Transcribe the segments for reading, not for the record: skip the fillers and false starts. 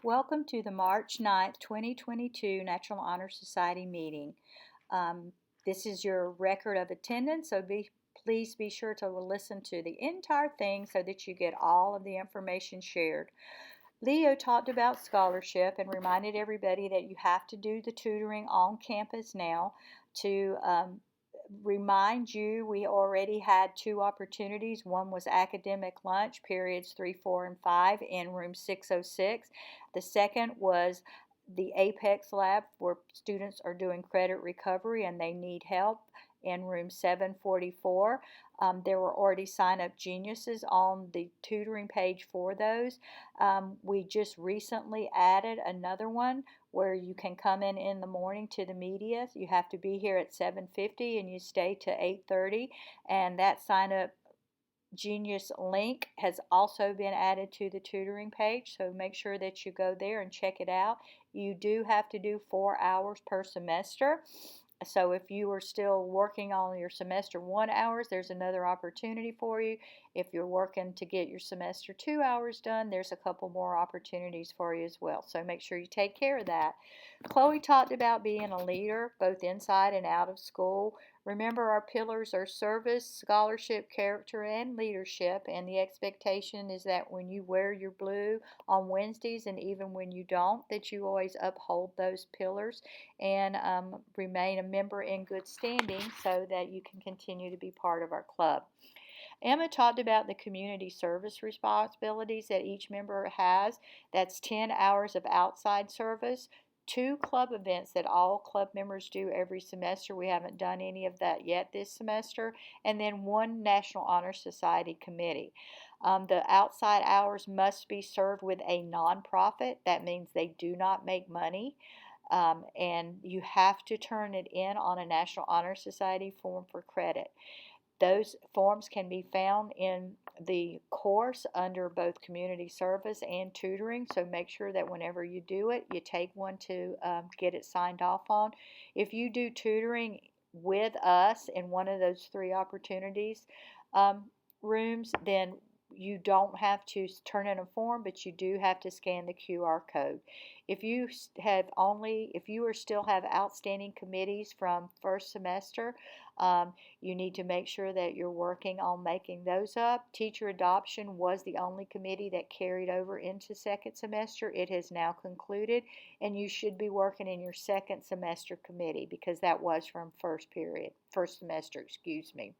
Welcome to the March 9th, 2022 National Honor Society meeting. This is your record of attendance, so please be sure to listen to the entire thing so that you get all of the information shared. Leo talked about scholarship and reminded everybody that you have to do the tutoring on campus now. To remind you, we already had two opportunities. One was academic lunch, periods 3, 4, and 5 in room 606. The second was the Apex Lab where students are doing credit recovery and they need help in room 744. There were already sign-up geniuses on the tutoring page for those. We just recently added another one where you can come in the morning to the media. You have to be here at 7:50 and you stay to 8:30, and that sign-up Genius link has also been added to the tutoring page, so make sure that you go there and check it out. You do have to do 4 hours per semester. So if you are still working on your semester 1 hours, there's another opportunity for you. If you're working to get your semester 2 hours done, there's a couple more opportunities for you as well. So make sure you take care of that. Chloe talked about being a leader both inside and out of school. Remember, our pillars are service, scholarship, character, and leadership. And the expectation is that when you wear your blue on Wednesdays and even when you don't, that you always uphold those pillars and remain a member in good standing so that you can continue to be part of our club. Emma talked about the community service responsibilities that each member has. That's 10 hours of outside service, 2 club events that all club members do every semester. We haven't done any of that yet this semester. And then 1 National Honor Society committee. The outside hours must be served with a nonprofit. That means they do not make money. And you have to turn it in on a National Honor Society form for credit. Those forms can be found in the course under both community service and tutoring, so make sure that whenever you do it, you take one to get it signed off on. If you do tutoring with us in one of those 3 opportunities rooms, then you don't have to turn in a form, but you do have to scan the QR code. If you still have outstanding committees from first semester, you need to make sure that you're working on making those up. Teacher adoption was the only committee that carried over into second semester. It has now concluded, and you should be working in your second semester committee because that was from first semester, excuse me.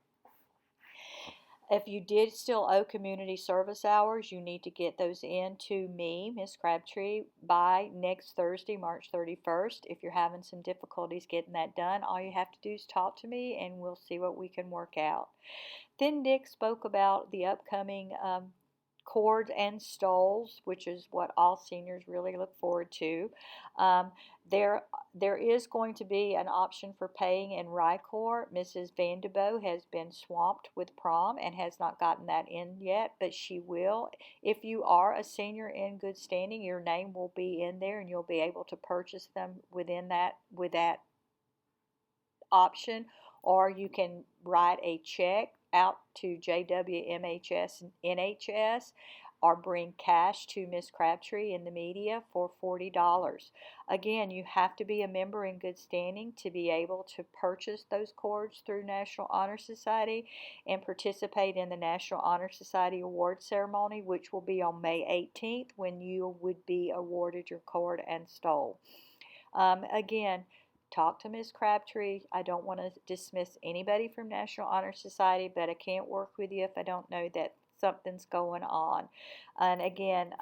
If you did still owe community service hours, you need to get those in to me, Miss Crabtree, by next Thursday, March 31st. If you're having some difficulties getting that done, all you have to do is talk to me and we'll see what we can work out. Then Nick spoke about the upcoming cords and stoles, which is what all seniors really look forward to. There is going to be an option for paying in RICOR. Mrs. Vanderbo has been swamped with prom and has not gotten that in yet, but she will. If you are a senior in good standing, your name will be in there and you'll be able to purchase them with that option, or you can write a check out to JWMHS NHS or bring cash to Miss Crabtree in the media for $40. Again, you have to be a member in good standing to be able to purchase those cords through National Honor Society and participate in the National Honor Society award ceremony, which will be on May 18th when you would be awarded your cord and stole. Again, talk to Ms. Crabtree. I don't want to dismiss anybody from National Honor Society, but I can't work with you if I don't know that something's going on. And again,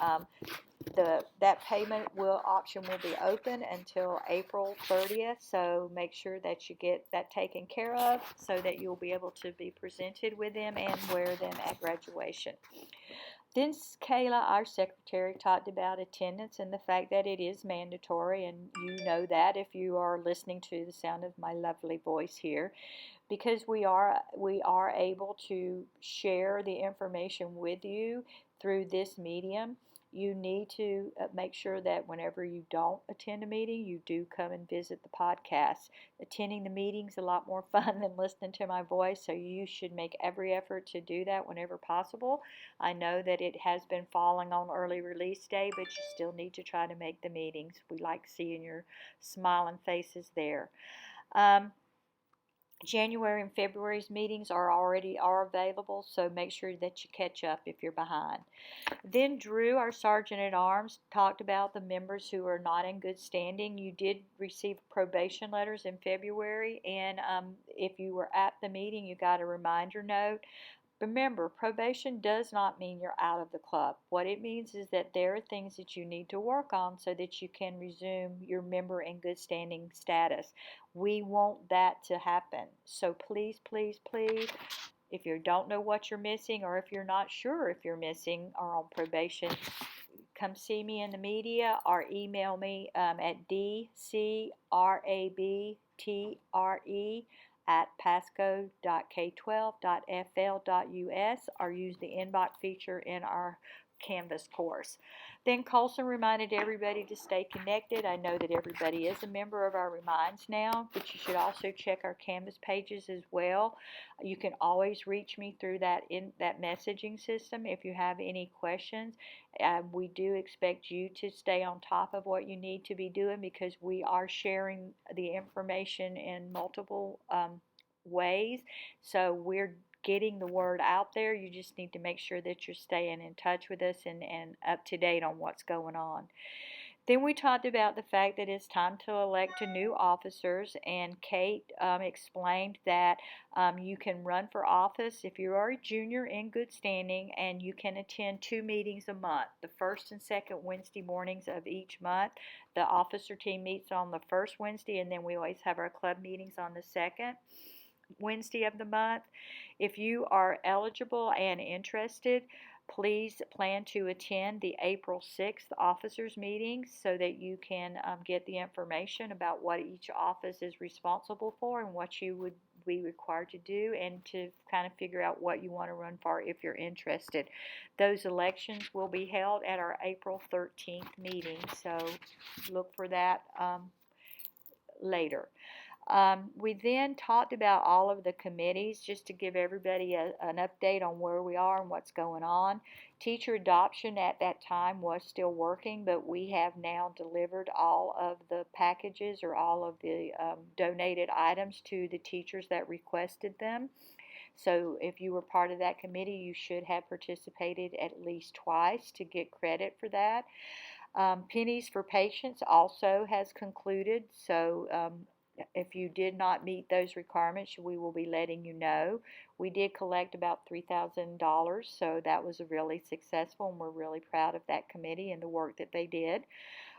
that payment option will be open until April 30th, so make sure that you get that taken care of so that you'll be able to be presented with them and wear them at graduation. Then Kayla, our secretary, talked about attendance and the fact that it is mandatory, and you know that if you are listening to the sound of my lovely voice here, because we are able to share the information with you through this medium. you need to make sure that whenever you don't attend a meeting, you do come and visit the podcast. Attending the meeting is a lot more fun than listening to my voice, so you should make every effort to do that whenever possible. I know that it has been falling on early release day, but you still need to try to make the meetings. We like seeing your smiling faces there. Um, January and February's meetings are available, so make sure that you catch up if you're behind. Then Drew, our Sergeant at Arms, talked about the members who are not in good standing. You did receive probation letters in February, and if you were at the meeting, you got a reminder note. Remember, probation does not mean you're out of the club. What it means is that there are things that you need to work on so that you can resume your member in good standing status. We want that to happen. So please, please, please, if you don't know what you're missing, or if you're not sure if you're missing or on probation, come see me in the media or email me at dcrabtre@pasco.k12.fl.us, or use the inbox feature in our Canvas course. Then Colson reminded everybody to stay connected. I know that everybody is a member of our Reminds now, but you should also check our Canvas pages as well. You can always reach me through that messaging system if you have any questions. We do expect you to stay on top of what you need to be doing, because we are sharing the information in multiple ways. So we're getting the word out there. You just need to make sure that you're staying in touch with us and up to date on what's going on. Then we talked about the fact that it's time to elect new officers, and Kate explained that you can run for office if you are a junior in good standing, and you can attend 2 meetings a month, the first and second Wednesday mornings of each month. The officer team meets on the first Wednesday, and then we always have our club meetings on the second Wednesday of the month. If you are eligible and interested, please plan to attend the April 6th officers meeting so that you can get the information about what each office is responsible for and what you would be required to do, and to kind of figure out what you want to run for if you're interested. Those elections will be held at our April 13th meeting, so look for that later. We then talked about all of the committees, just to give everybody an update on where we are and what's going on. Teacher adoption at that time was still working, but we have now delivered all of the packages, or all of the donated items, to the teachers that requested them. So if you were part of that committee, you should have participated at least twice to get credit for that. Pennies for Patients also has concluded, so if you did not meet those requirements, we will be letting you know. We did collect about $3,000, so that was really successful, and we're really proud of that committee and the work that they did.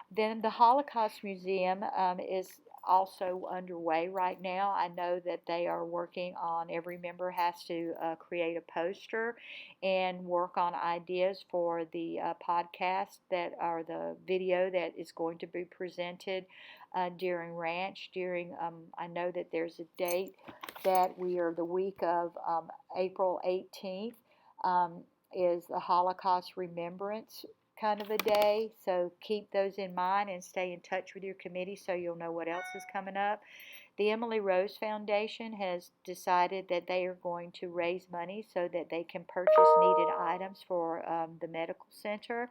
Then the Holocaust Museum is also underway right now. I know that they are working on, every member has to create a poster and work on ideas for the podcast that are the video that is going to be presented during Ranch. I know that there's a date that we are the week of April 18th is the Holocaust Remembrance kind of a day, so keep those in mind and stay in touch with your committee so you'll know what else is coming up. The Emily Rose Foundation has decided that they are going to raise money so that they can purchase needed items for the medical center.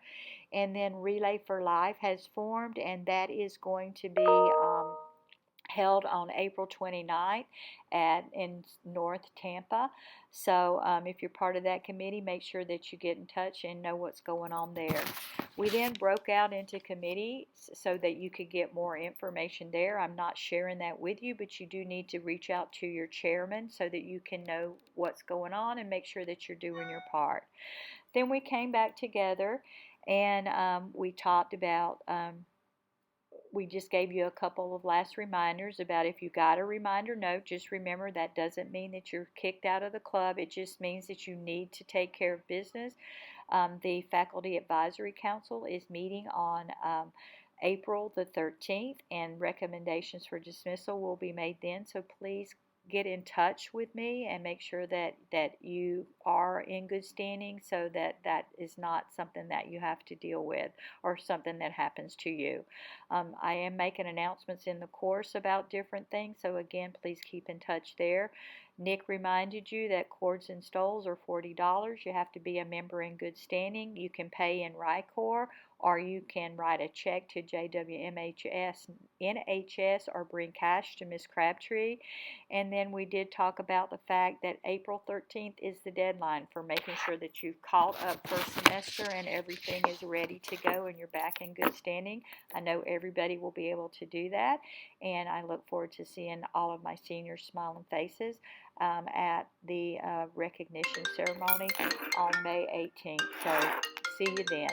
And then Relay for Life has formed, and that is going to be held on April 29th in North Tampa. So if you're part of that committee, make sure that you get in touch and know what's going on there. We then broke out into committees so that you could get more information there. I'm not sharing that with you, but you do need to reach out to your chairman so that you can know what's going on and make sure that you're doing your part. Then we came back together, and we talked about we just gave you a couple of last reminders about if you got a reminder note. Just remember, that doesn't mean that you're kicked out of the club. It just means that you need to take care of business. The Faculty Advisory Council is meeting on April the 13th, and recommendations for dismissal will be made then. So please get in touch with me and make sure that you are in good standing, so that is not something that you have to deal with or something that happens to you. I am making announcements in the course about different things, so again, please keep in touch there. Nick reminded you that cords and stoles are $40. You have to be a member in good standing. You can pay in RICOR, or you can write a check to JWMHS NHS, or bring cash to Miss Crabtree. And then we did talk about the fact that April 13th is the deadline for making sure that you've caught up for semester and everything is ready to go and you're back in good standing. I know everybody will be able to do that, and I look forward to seeing all of my seniors' smiling faces at the recognition ceremony on May 18th. So see you then.